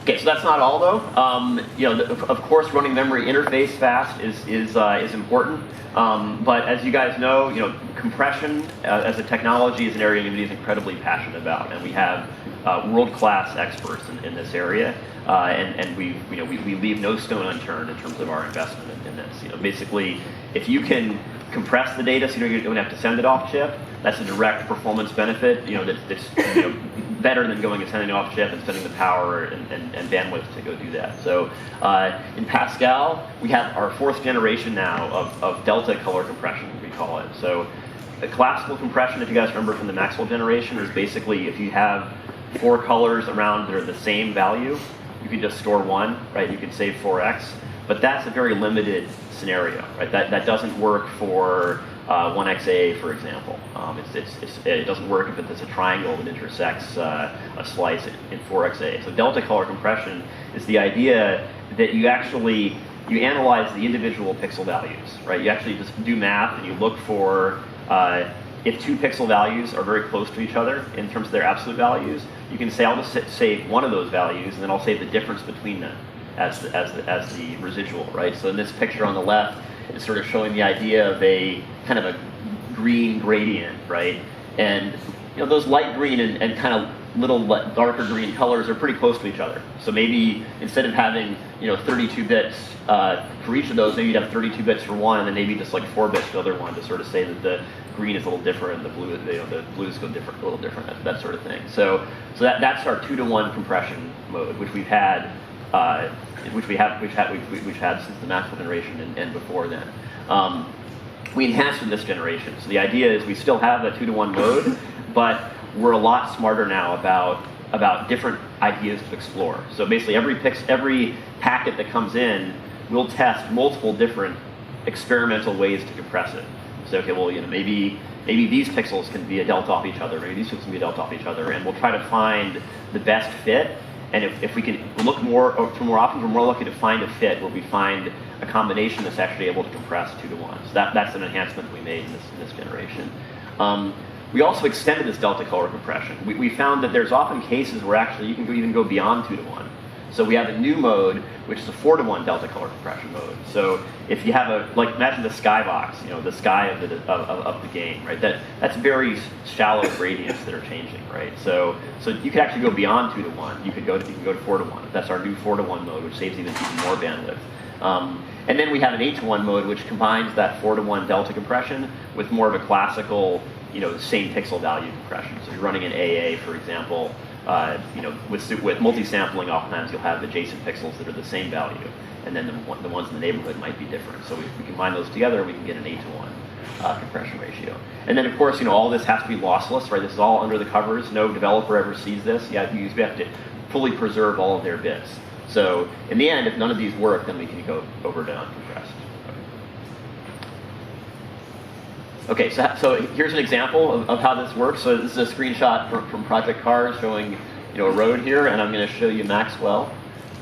Okay, so that's not all though. Of course, running memory interface fast is important. But as you guys know, compression as a technology is an area NVIDIA is incredibly passionate about, and we have world-class experts in this area, and we leave no stone unturned in terms of our investment in this. Basically, if you can compress the data so you don't have to send it off chip, that's a direct performance benefit. That's better than going and sending it off chip and spending the power and bandwidth to go do that. So in Pascal, we have our 4th generation now of delta color compression, we call it. So the classical compression, if you guys remember from the Maxwell generation, is basically if you have 4 colors around that are the same value, you can just store 1, right? You can save 4x, but that's a very limited scenario, right? That doesn't work for 1XA, for example. It doesn't work if it's a triangle that intersects a slice in 4XA. So delta color compression is the idea that you analyze the individual pixel values, right? You actually just do math and you look for if 2 pixel values are very close to each other in terms of their absolute values, you can say I'll just save one of those values and then I'll save the difference between them as the residual, right? So in this picture on the left, it's sort of showing the idea of a kind of a green gradient, right? And those light green and kind of little darker green colors are pretty close to each other. So maybe instead of having 32 bits for each of those, maybe you'd have 32 bits for one, and then maybe just like 4 bits for the other one to sort of say that the green is a little different, the blue, the blues go different, a little different, that sort of thing. So that's our 2-to-1 compression mode, which we've had. Which we've had since the Maxwell generation and before then. We enhanced in this generation. So the idea is we still have a 2-to-1 mode, but we're a lot smarter now about different ideas to explore. So basically, every packet that comes in, we'll test multiple different experimental ways to compress it. So okay, well, maybe these pixels can be a delta off each other, maybe these pixels can be a delta off each other, and we'll try to find the best fit. And if we can look more often, we're more likely to find a fit where we find a combination that's actually able to compress 2-to-1. So that's an enhancement we made in this generation. We also extended this delta color compression. We found that there's often cases where actually you can even go beyond 2-to-1. So we have a new mode, which is a 4-to-1 delta color compression mode. So if you have imagine the skybox, the sky of the game, right? That's very shallow gradients that are changing, right? So you could actually go beyond 2-to-1. You can go to 4-to-1. That's our new 4-to-1 mode, which saves even more bandwidth. And then we have an 8-to-1 mode, which combines that 4-to-1 delta compression with more of a classical, same pixel value compression. So if you're running an AA, for example, with multi-sampling, oftentimes you'll have adjacent pixels that are the same value, and then the ones in the neighborhood might be different. So we combine those together, we can get an 8-to-1 compression ratio. And then, of course, all this has to be lossless, right? This is all under the covers. No developer ever sees this. We have to fully preserve all of their bits. So in the end, if none of these work, then we can go over to uncompressed. Okay, so here's an example of how this works. So this is a screenshot from Project Cars showing a road here, and I'm going to show you Maxwell.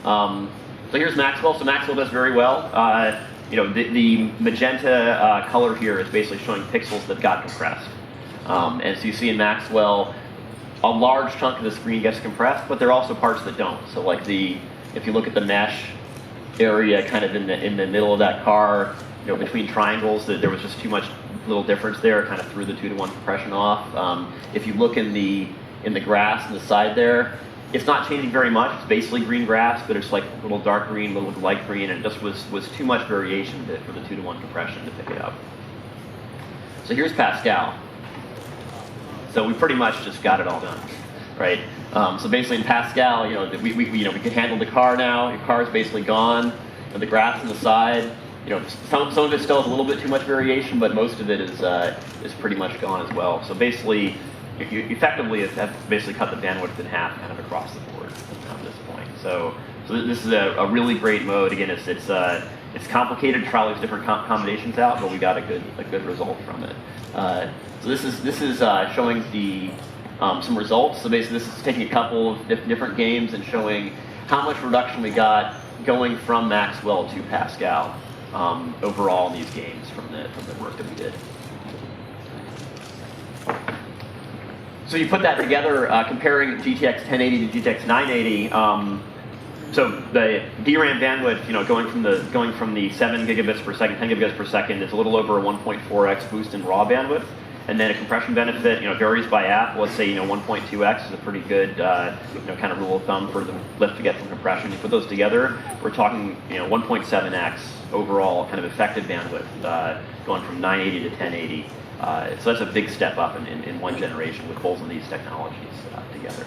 So here's Maxwell. So Maxwell does very well. The magenta color here is basically showing pixels that got compressed. And so you see in Maxwell, a large chunk of the screen gets compressed, but there are also parts that don't. So if you look at the mesh area kind of in the middle of that car, between triangles, there was just too much little difference there, kind of threw the 2-to-1 compression off. If you look in the grass on the side there, it's not changing very much. It's basically green grass, but it's like a little dark green, a little light green, and it just was too much variation for the 2-to-1 compression to pick it up. So here's Pascal. So we pretty much just got it all done, right? So basically in Pascal, we can handle the car now. Your car is basically gone. The grass on the side. Some of it still has a little bit too much variation, but most of it is pretty much gone as well. So basically, you effectively have basically cut the bandwidth in half, kind of across the board at this point. So this is a really great mode. Again, it's complicated to try all these different combinations out, but we got a good result from it. So this is showing some results. So basically, this is taking a couple of different games and showing how much reduction we got going from Maxwell to Pascal. Overall in these games from the work that we did. So you put that together, comparing GTX 1080 to GTX 980, So the DRAM bandwidth, going from the 7 gigabits per second, 10 gigabits per second, is a little over a 1.4x boost in raw bandwidth. And then a compression benefit, varies by app. Let's say, 1.2x is a pretty good, kind of rule of thumb for the lift to get from compression. You put those together, we're talking, 1.7x overall kind of effective bandwidth, going from 980 to 1080. So that's a big step up in one generation with both of these technologies together.